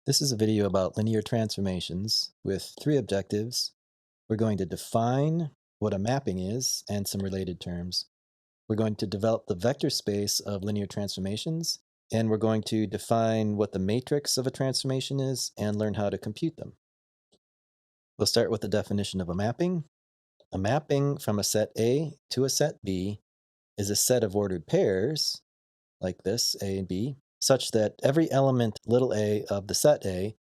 This is a video about linear transformations with three objectives. We're going to define what a mapping is and some related terms. We're going to develop the vector space of linear transformations, and we're going to define what the matrix of a transformation is and learn how to compute them. We'll start with the definition of a mapping. A mapping from a set A to a set B is a set of ordered pairs, like this, A and B, such that every element a of the set A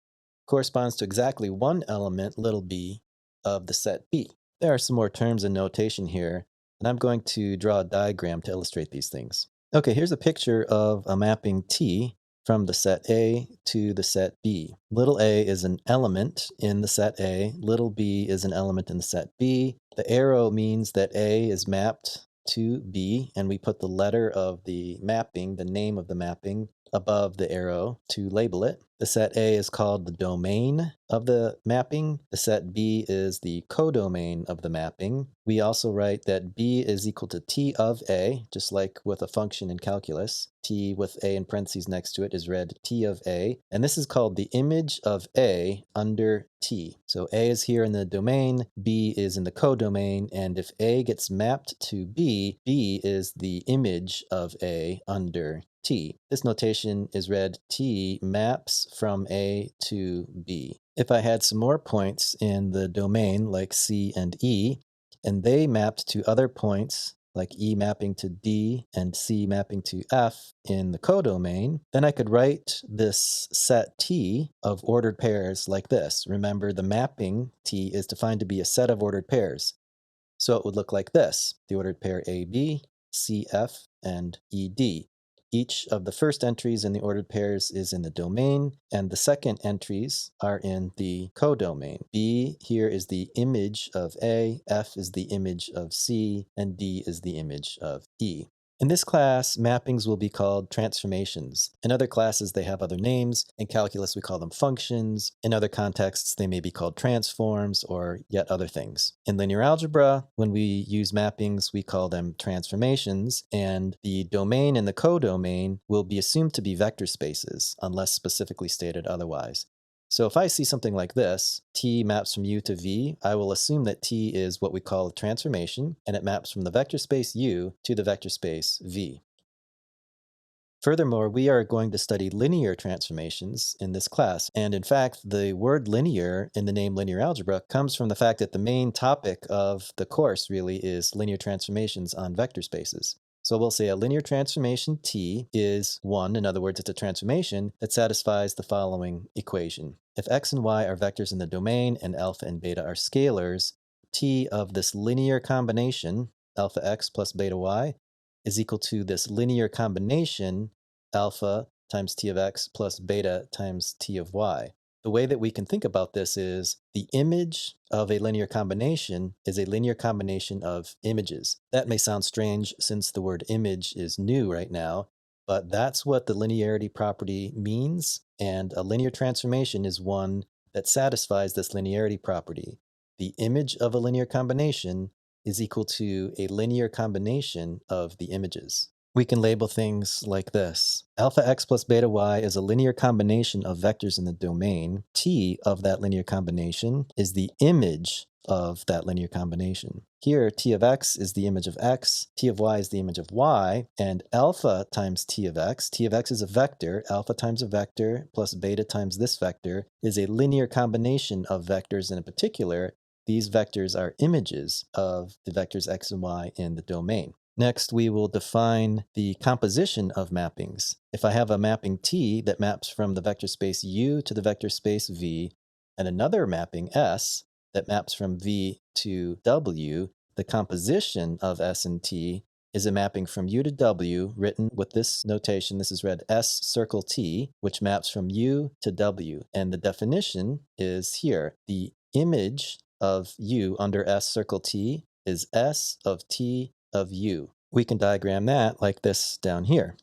corresponds to exactly one element b of the set B. There are some more terms and notation here, and I'm going to draw a diagram to illustrate these things. Okay, here's a picture of a mapping T from the set A to the set B. Little a is an element in the set A, little b is an element in the set B. The arrow means that A is mapped to B, and we put the letter of the mapping, the name of the mapping, above the arrow to label it. The set A is called the domain of the mapping. The set B is the codomain of the mapping. We also write that B is equal to T of A, just like with a function in calculus. T with A in parentheses next to it is read T of A, and this is called the image of A under T. So A is here in the domain, B is in the codomain, and if A gets mapped to B, B is the image of A under T. This notation is read T maps from A to B. If I had some more points in the domain like C and E, and they mapped to other points like E mapping to D and C mapping to F in the codomain, then I could write this set T of ordered pairs like this. Remember, the mapping T is defined to be a set of ordered pairs. So it would look like this: the ordered pair AB, CF, and ED. Each of the first entries in the ordered pairs is in the domain, and the second entries are in the codomain. B here is the image of A, F is the image of C, and D is the image of E. In this class, mappings will be called transformations. In other classes, they have other names. In calculus, we call them functions. In other contexts, they may be called transforms or yet other things. In linear algebra, when we use mappings, we call them transformations, and the domain and the codomain will be assumed to be vector spaces, unless specifically stated otherwise. So if I see something like this, T maps from U to V, I will assume that T is what we call a transformation, and it maps from the vector space U to the vector space V. Furthermore, we are going to study linear transformations in this class, and in fact, the word linear in the name linear algebra comes from the fact that the main topic of the course really is linear transformations on vector spaces. So we'll say a linear transformation T is one, in other words, it's a transformation that satisfies the following equation. If x and y are vectors in the domain and alpha and beta are scalars, T of this linear combination, alpha x plus beta y, is equal to this linear combination, alpha times T of x plus beta times T of y. The way that we can think about this is the image of a linear combination is a linear combination of images. That may sound strange since the word image is new right now, but that's what the linearity property means, and a linear transformation is one that satisfies this linearity property. The image of a linear combination is equal to a linear combination of the images. We can label things like this. Alpha x plus beta y is a linear combination of vectors in the domain. T of that linear combination is the image of that linear combination. Here, T of x is the image of x, T of y is the image of y, and alpha times T of x is a vector, alpha times a vector plus beta times this vector is a linear combination of vectors, and in particular, these vectors are images of the vectors x and y in the domain. Next, we will define the composition of mappings. If I have a mapping T that maps from the vector space U to the vector space V, and another mapping S that maps from V to W, the composition of S and T is a mapping from U to W written with this notation. This is read S circle T, which maps from U to W. And the definition is here. The image of U under S circle T is S of T of U. We can diagram that like this down here.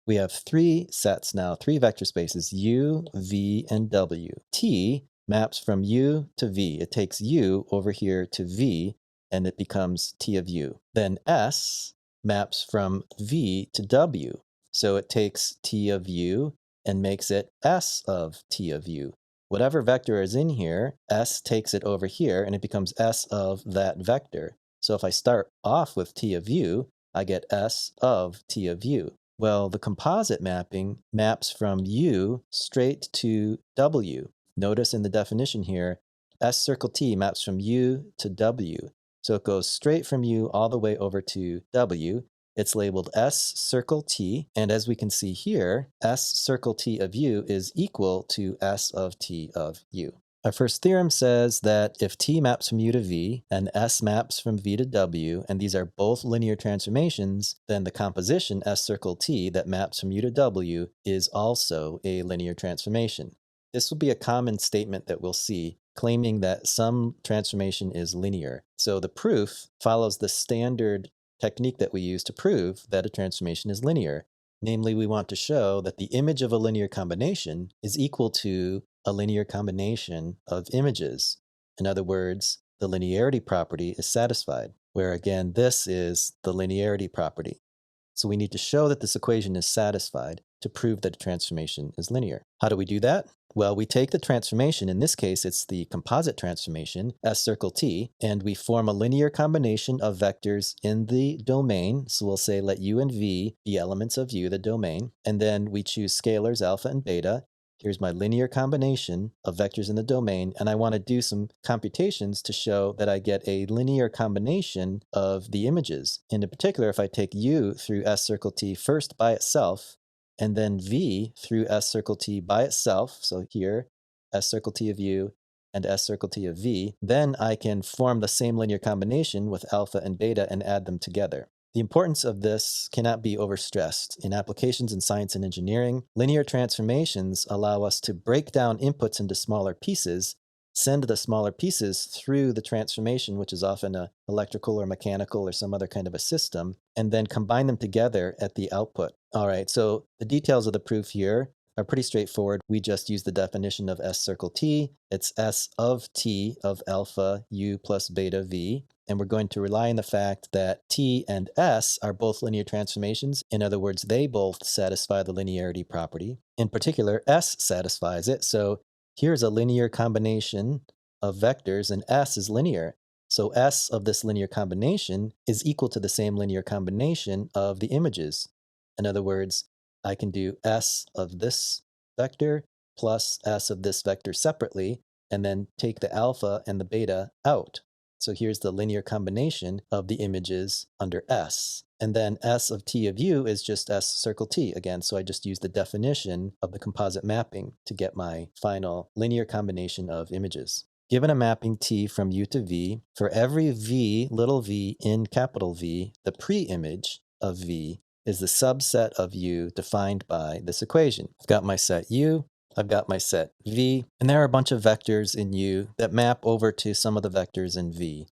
We have three sets now, three vector spaces, U, V, and W. T maps from U to V. It takes U over here to V, and it becomes T of U. Then S maps from V to W. So it takes T of U and makes it S of t of u. Whatever vector is in here, S takes it over here and it becomes S of that vector. So if I start off with t of u, I get S of t of u. Well, the composite mapping maps from u straight to w. Notice in the definition here, S circle t maps from u to w. So it goes straight from u all the way over to w. It's labeled S circle t, and as we can see here, S circle t of u is equal to S of t of u. Our first theorem says that if t maps from u to v and S maps from v to w, and these are both linear transformations, then the composition S circle t that maps from u to w is also a linear transformation. This will be a common statement that we'll see, claiming that some transformation is linear. So the proof follows the standard technique that we use to prove that a transformation is linear. Namely, we want to show that the image of a linear combination is equal to a linear combination of images. In other words, the linearity property is satisfied, where again, this is the linearity property. So we need to show that this equation is satisfied to prove that a transformation is linear. How do we do that? Well, we take the transformation, in this case it's the composite transformation, S circle t, and we form a linear combination of vectors in the domain. So we'll say let u and v be elements of u, the domain, and then we choose scalars alpha and beta. Here's my linear combination of vectors in the domain, and I want to do some computations to show that I get a linear combination of the images. And in particular, if I take u through S circle t first by itself, and then v through S circle t by itself, so here, S circle t of u and S circle t of v, then I can form the same linear combination with alpha and beta and add them together. The importance of this cannot be overstressed. In applications in science and engineering, linear transformations allow us to break down inputs into smaller pieces, send the smaller pieces through the transformation, which is often an electrical or mechanical or some other kind of a system, and then combine them together at the output. All right, so the details of the proof here are pretty straightforward. We just use the definition of S circle t. It's S of t of alpha u plus beta v. And we're going to rely on the fact that t and S are both linear transformations. In other words, they both satisfy the linearity property. In particular, S satisfies it. So here's a linear combination of vectors, and S is linear. So S of this linear combination is equal to the same linear combination of the images. In other words, I can do S of this vector plus S of this vector separately, and then take the alpha and the beta out. So here's the linear combination of the images under S. And then S of t of u is just S circle t again, so I just use the definition of the composite mapping to get my final linear combination of images. Given a mapping t from u to v, for every v, little v in capital V, the pre-image of v is the subset of u defined by this equation. I've got my set u, I've got my set v, and there are a bunch of vectors in u that map over to some of the vectors in v.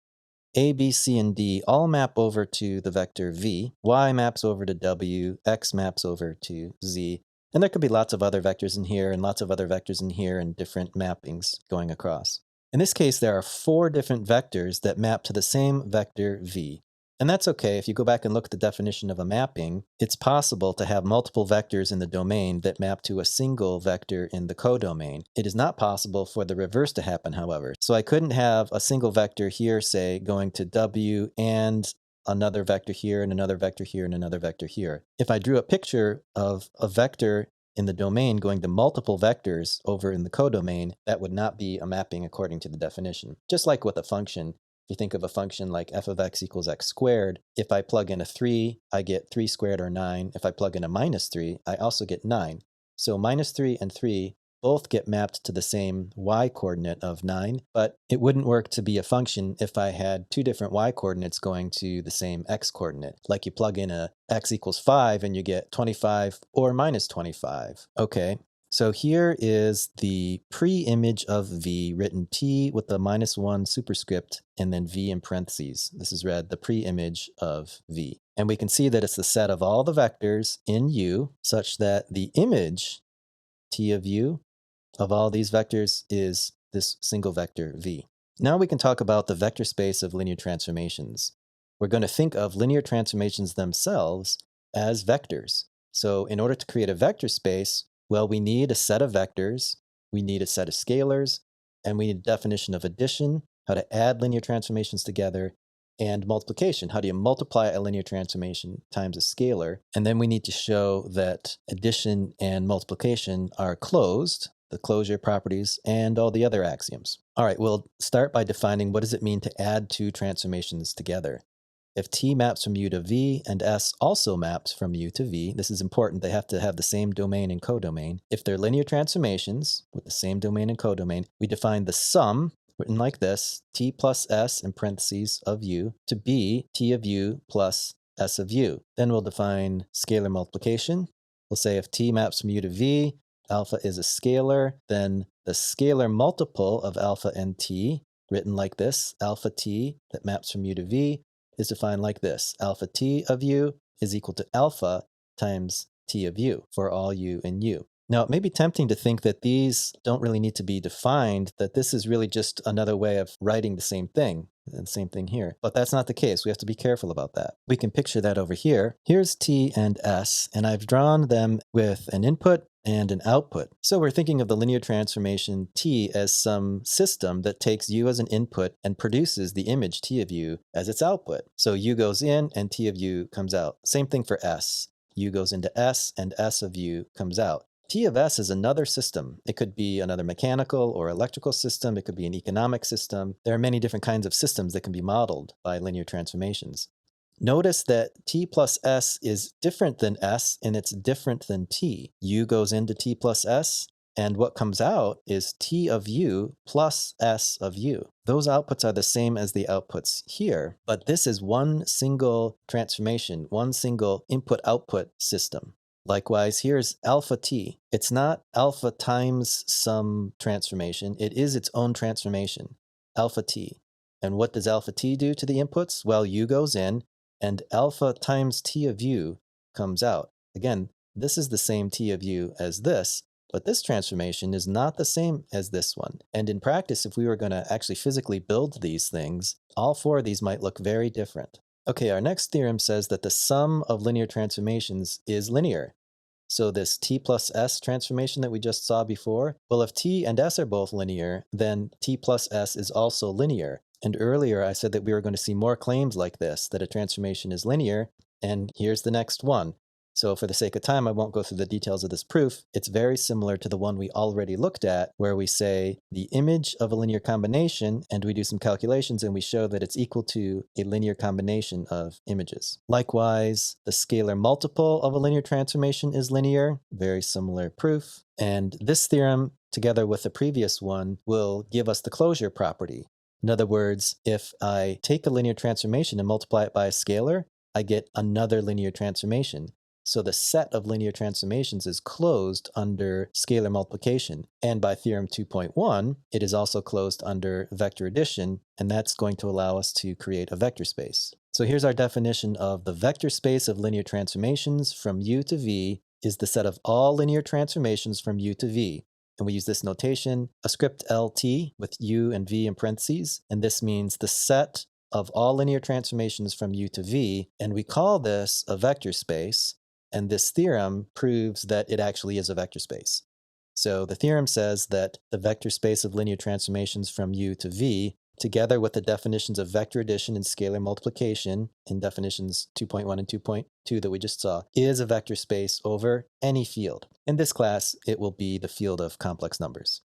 A, B, C, and D all map over to the vector v, y maps over to w, x maps over to z, and there could be lots of other vectors in here and lots of other vectors in here and different mappings going across. In this case, there are 4 different vectors that map to the same vector v. And that's okay. If you go back and look at the definition of a mapping, it's possible to have multiple vectors in the domain that map to a single vector in the codomain. It is not possible for the reverse to happen, however. So I couldn't have a single vector here, say, going to w and another vector here and another vector here and another vector here. If I drew a picture of a vector in the domain going to multiple vectors over in the codomain, that would not be a mapping according to the definition. Just like with a function. If you think of a function like f of x equals x squared, if I plug in a 3, I get 3 squared or 9. If I plug in a minus 3, I also get 9. So minus 3 and 3 both get mapped to the same y-coordinate of 9, but it wouldn't work to be a function if I had 2 different y-coordinates going to the same x-coordinate. Like you plug in a x equals 5 and you get 25 or minus 25. Okay. So here is the pre-image of v, written t with the -1 superscript and then v in parentheses. This is read the pre-image of v. And we can see that it's the set of all the vectors in u such that the image t of u of all these vectors is this single vector v. Now we can talk about the vector space of linear transformations. We're going to think of linear transformations themselves as vectors. So in order to create a vector space, Well, we need a set of vectors, we need a set of scalars, and we need a definition of addition, how to add linear transformations together, and multiplication. How do you multiply a linear transformation times a scalar? And then we need to show that addition and multiplication are closed, the closure properties, and all the other axioms. All right, we'll start by defining what does it mean to add two transformations together. If T maps from U to V and S also maps from U to V, this is important, they have to have the same domain and codomain. If they're linear transformations with the same domain and codomain, we define the sum, written like this, T plus S in parentheses of U, to be T of U plus S of U. Then we'll define scalar multiplication. We'll say if T maps from U to V, alpha is a scalar, then the scalar multiple of alpha and T, written like this, alpha T that maps from U to V, is defined like this. Alpha T of U is equal to alpha times T of U for all U in U. Now, it may be tempting to think that these don't really need to be defined, that this is really just another way of writing the same thing here. But that's not the case. We have to be careful about that. We can picture that over here. Here's T and S, and I've drawn them with an input and an output. So we're thinking of the linear transformation T as some system that takes U as an input and produces the image T of U as its output. So U goes in and T of U comes out. Same thing for S. U goes into S and S of U comes out. T of S is another system. It could be another mechanical or electrical system. It could be an economic system. There are many different kinds of systems that can be modeled by linear transformations. Notice that T plus S is different than S, and it's different than T. U goes into T plus S, and what comes out is T of U plus S of U. Those outputs are the same as the outputs here, but this is one single transformation, one single input-output system. Likewise, here's alpha T. It's not alpha times some transformation. It is its own transformation, alpha T. And what does alpha T do to the inputs? Well, U goes in, and alpha times T of U comes out. Again, this is the same T of U as this, but this transformation is not the same as this one. And in practice, if we were going to actually physically build these things, all four of these might look very different. Okay, our next theorem says that the sum of linear transformations is linear. So this T plus S transformation that we just saw before, well, if T and S are both linear, then T plus S is also linear. And earlier I said that we were going to see more claims like this, that a transformation is linear, and here's the next one. So for the sake of time, I won't go through the details of this proof. It's very similar to the one we already looked at, where we say the image of a linear combination, and we do some calculations, and we show that it's equal to a linear combination of images. Likewise, the scalar multiple of a linear transformation is linear, very similar proof. And this theorem, together with the previous one, will give us the closure property. In other words, if I take a linear transformation and multiply it by a scalar, I get another linear transformation. So the set of linear transformations is closed under scalar multiplication. And by theorem 2.1, it is also closed under vector addition, and that's going to allow us to create a vector space. So here's our definition of the vector space of linear transformations from U to V is the set of all linear transformations from U to V. And we use this notation, a script LT with U and V in parentheses, and this means the set of all linear transformations from U to V, and we call this a vector space. And this theorem proves that it actually is a vector space. So the theorem says that the vector space of linear transformations from U to V, together with the definitions of vector addition and scalar multiplication in definitions 2.1 and 2.2 that we just saw, is a vector space over any field. In this class, it will be the field of complex numbers.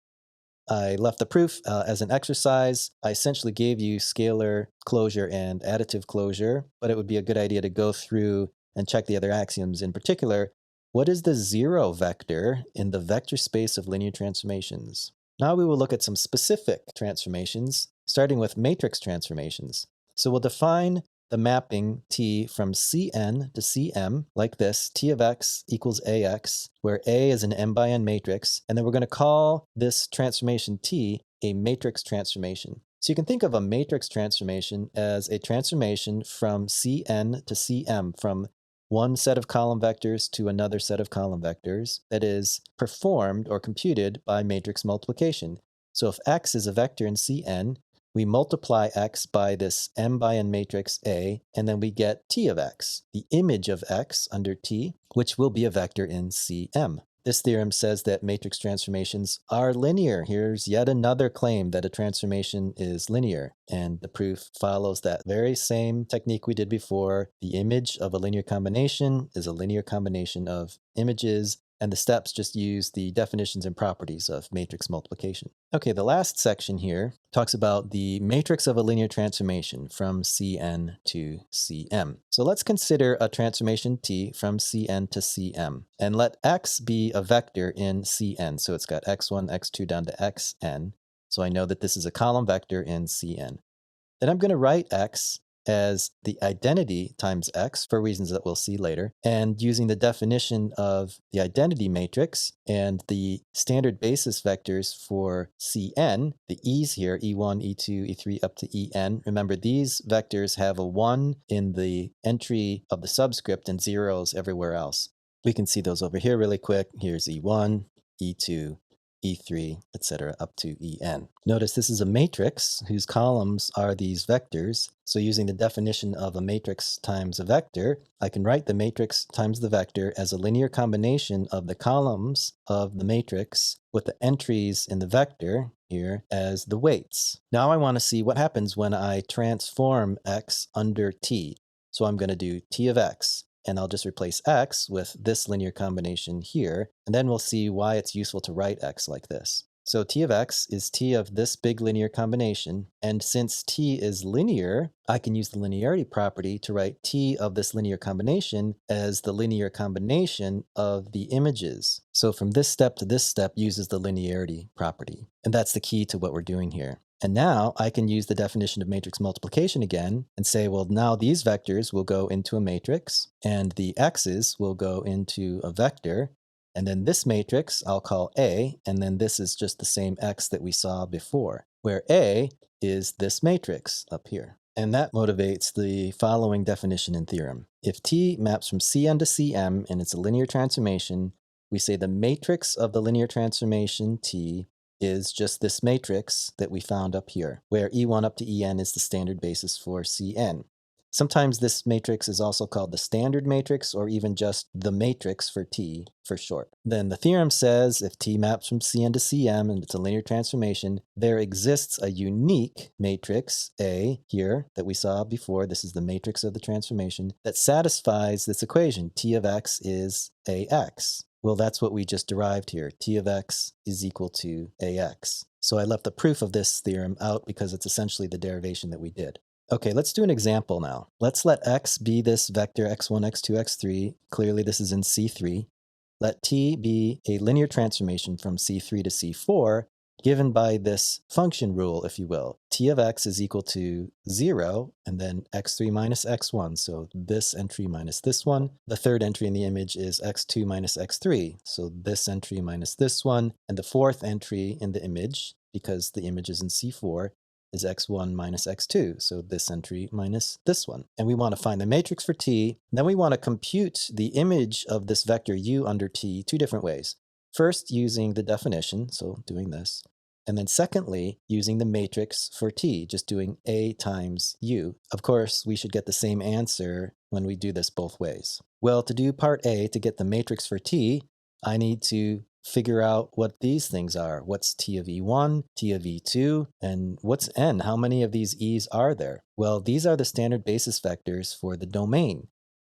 I left the proof as an exercise. I essentially gave you scalar closure and additive closure, but it would be a good idea to go through and check the other axioms. In particular, what is the zero vector in the vector space of linear transformations? Now we will look at some specific transformations, starting with matrix transformations. So we'll define the mapping T from Cn to Cm like this, T of x equals Ax, where A is an m by n matrix, and then we're going to call this transformation T a matrix transformation. So you can think of a matrix transformation as a transformation from Cn to Cm, from one set of column vectors to another set of column vectors that is performed or computed by matrix multiplication. So if x is a vector in Cn, we multiply x by this m by n matrix A, and then we get T of x, the image of x under T, which will be a vector in Cm. This theorem says that matrix transformations are linear. Here's yet another claim that a transformation is linear. And the proof follows that very same technique we did before. The image of a linear combination is a linear combination of images, and the steps just use the definitions and properties of matrix multiplication. Okay, the last section here talks about the matrix of a linear transformation from Cn to Cm. So let's consider a transformation T from Cn to Cm, and let x be a vector in Cn. So it's got x1, x2 down to xn. So I know that this is a column vector in Cn. Then I'm going to write x as the identity times x for reasons that we'll see later. And using the definition of the identity matrix and the standard basis vectors for Cn, the e's here, e1, e2, e3 up to en. Remember, these vectors have a 1 in the entry of the subscript and zeros everywhere else. We can see those over here really quick. Here's e1, e2, e3, etc., up to en. Notice this is a matrix whose columns are these vectors. So using the definition of a matrix times a vector, I can write the matrix times the vector as a linear combination of the columns of the matrix with the entries in the vector here as the weights. Now I want to see what happens when I transform x under t. So I'm going to do t of x. And I'll just replace x with this linear combination here, and then we'll see why it's useful to write x like this. So t of x is t of this big linear combination, and since t is linear, I can use the linearity property to write t of this linear combination as the linear combination of the images. So from this step to this step uses the linearity property, and that's the key to what we're doing here. And now I can use the definition of matrix multiplication again and say, well, now these vectors will go into a matrix and the x's will go into a vector. And then this matrix I'll call A, and then this is just the same x that we saw before, where A is this matrix up here. And that motivates the following definition in theorem. If T maps from Cn to Cm and it's a linear transformation, we say the matrix of the linear transformation T is just this matrix that we found up here, where E1 up to En is the standard basis for Cn. Sometimes this matrix is also called the standard matrix or even just the matrix for T for short. Then the theorem says if T maps from Cn to Cm and it's a linear transformation, there exists a unique matrix A here that we saw before. This is the matrix of the transformation that satisfies this equation. T of x is Ax. Well, that's what we just derived here. T of x is equal to Ax. So I left the proof of this theorem out because it's essentially the derivation that we did. Okay, let's do an example now. Let's let x be this vector x1, x2, x3. Clearly this is in C3. Let t be a linear transformation from C3 to C4 given by this function rule, if you will. T of x is equal to 0, and then x3 minus x1, so this entry minus this one. The third entry in the image is x2 minus x3, so this entry minus this one. And the fourth entry in the image, because the image is in C4, is x1 minus x2, so this entry minus this one. And we want to find the matrix for t. Then we want to compute the image of this vector u under t two different ways. First, using the definition, so doing this. And then secondly, using the matrix for t, just doing A times u. Of course, we should get the same answer when we do this both ways. Well, to do part A, to get the matrix for t, I need to figure out what these things are. What's t of e1, t of e2, and what's n? How many of these e's are there? Well, these are the standard basis vectors for the domain.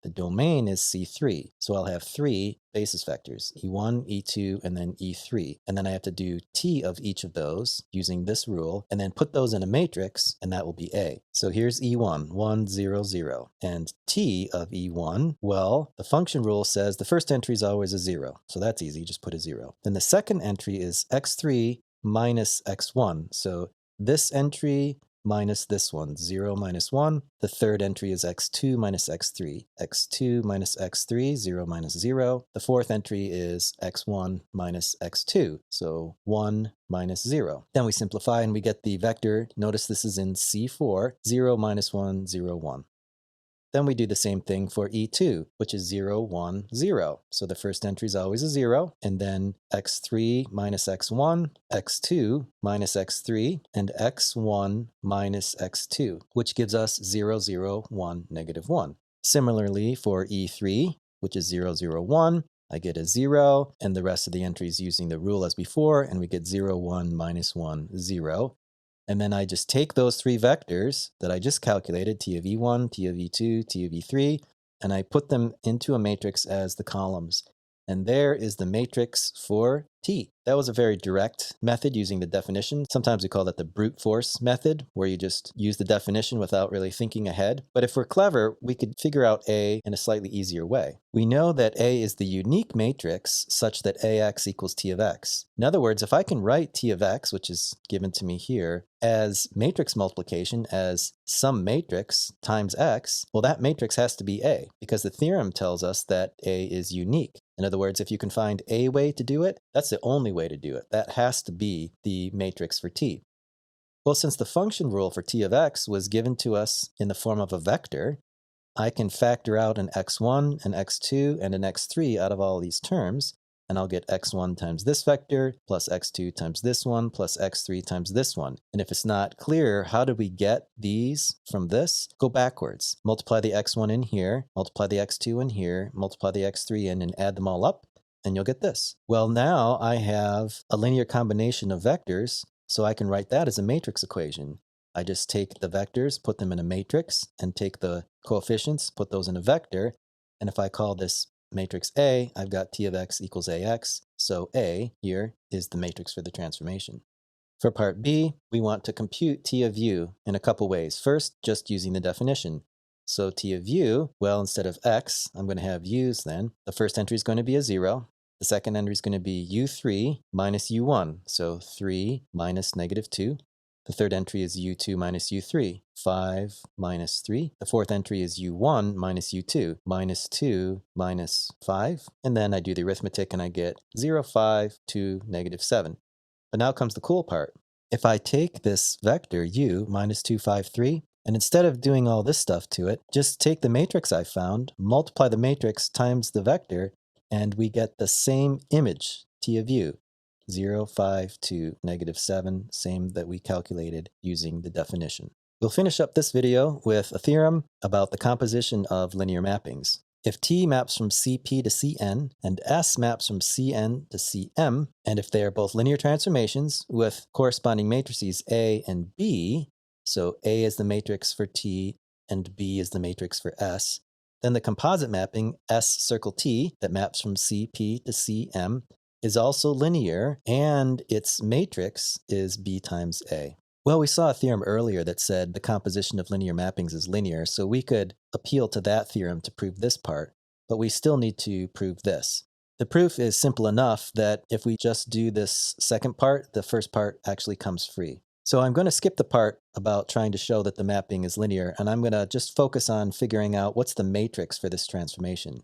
The domain is C3, so I'll have 3 basis vectors, E1, E2, and then E3. And then I have to do T of each of those using this rule, and then put those in a matrix, and that will be A. So here's E1, 1, 0, 0. And T of E1, well, the function rule says the first entry is always a 0. So that's easy, just put a 0. Then the second entry is X3 minus X1. So this entry minus this one, 0 minus 1. The third entry is x2 minus x3. x2 minus x3, 0 minus 0. The fourth entry is x1 minus x2, so 1 minus 0. Then we simplify and we get the vector. Notice this is in C4, 0 minus 1, 0, 1. Then we do the same thing for E2, which is 0, 1, 0. So the first entry is always a 0, and then x3 minus x1, x2 minus x3, and x1 minus x2, which gives us 0, 0, 1, negative 1. Similarly for E3, which is 0, 0, 1, I get a 0, and the rest of the entries using the rule as before, and we get 0, 1, minus 1, 0. And then I just take those three vectors that I just calculated, t of e1, t of e2, t of e3, and I put them into a matrix as the columns. And there is the matrix for t. That was a very direct method using the definition. Sometimes we call that the brute force method, where you just use the definition without really thinking ahead. But if we're clever, we could figure out A in a slightly easier way. We know that A is the unique matrix such that AX equals T of X. In other words, if I can write T of X, which is given to me here, as matrix multiplication as some matrix times X, well, that matrix has to be A, because the theorem tells us that A is unique. In other words, if you can find a way to do it, that's the only way to do it. That has to be the matrix for t. Well, since the function rule for t of x was given to us in the form of a vector, I can factor out an x1, an x2, and an x3 out of all these terms, and I'll get x1 times this vector, plus x2 times this one, plus x3 times this one. And if it's not clear, how do we get these from this? Go backwards. Multiply the x1 in here, multiply the x2 in here, multiply the x3 in, and add them all up, and you'll get this. Well, now I have a linear combination of vectors, so I can write that as a matrix equation. I just take the vectors, put them in a matrix, and take the coefficients, put those in a vector. And if I call this matrix A, I've got T of X equals AX. So A here is the matrix for the transformation. For part B, we want to compute T of U in a couple ways. First, just using the definition. So T of U, well, instead of X, I'm going to have U's then. The first entry is going to be a 0. The second entry is going to be U3 minus U1. So 3 minus negative 2. The third entry is U2 minus U3, 5 minus 3. The fourth entry is U1 minus U2, minus 2 minus 5. And then I do the arithmetic and I get 0, 5, 2, negative 7. But now comes the cool part. If I take this vector U minus 2, 5, 3, and instead of doing all this stuff to it, just take the matrix I found, multiply the matrix times the vector, and we get the same image, T of U. 0, 5, 2, negative 7, same that we calculated using the definition. We'll finish up this video with a theorem about the composition of linear mappings. If T maps from CP to CN, and S maps from CN to CM, and if they are both linear transformations with corresponding matrices A and B, so A is the matrix for T and B is the matrix for S, then the composite mapping S circle T that maps from CP to CM is also linear, and its matrix is B times A. Well, we saw a theorem earlier that said the composition of linear mappings is linear, so we could appeal to that theorem to prove this part, but we still need to prove this. The proof is simple enough that if we just do this second part, the first part actually comes free. So I'm going to skip the part about trying to show that the mapping is linear, and I'm going to just focus on figuring out what's the matrix for this transformation.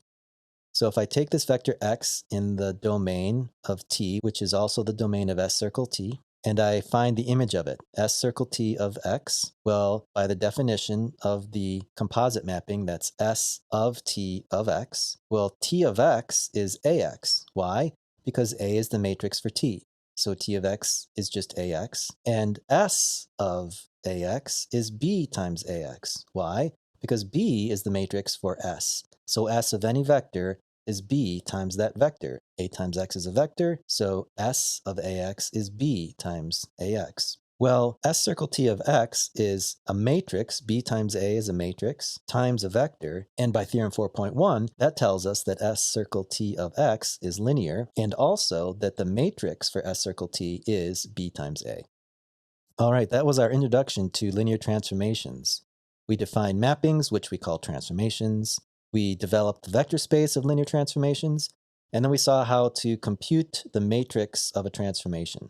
So if I take this vector x in the domain of t, which is also the domain of S circle t, and I find the image of it, S circle t of x, well, by the definition of the composite mapping, that's S of t of x, well, t of x is ax. Why? Because A is the matrix for t. So t of x is just ax, and S of ax is B times ax. Why? Because B is the matrix for S. So S of any vector is B times that vector. A times x is a vector, so S of ax is B times ax. Well, S circle t of x is a matrix, B times A is a matrix, times a vector, and by theorem 4.1, that tells us that S circle t of x is linear, and also that the matrix for S circle t is B times A. All right, that was our introduction to linear transformations. We defined mappings, which we call transformations. We developed the vector space of linear transformations, and then we saw how to compute the matrix of a transformation.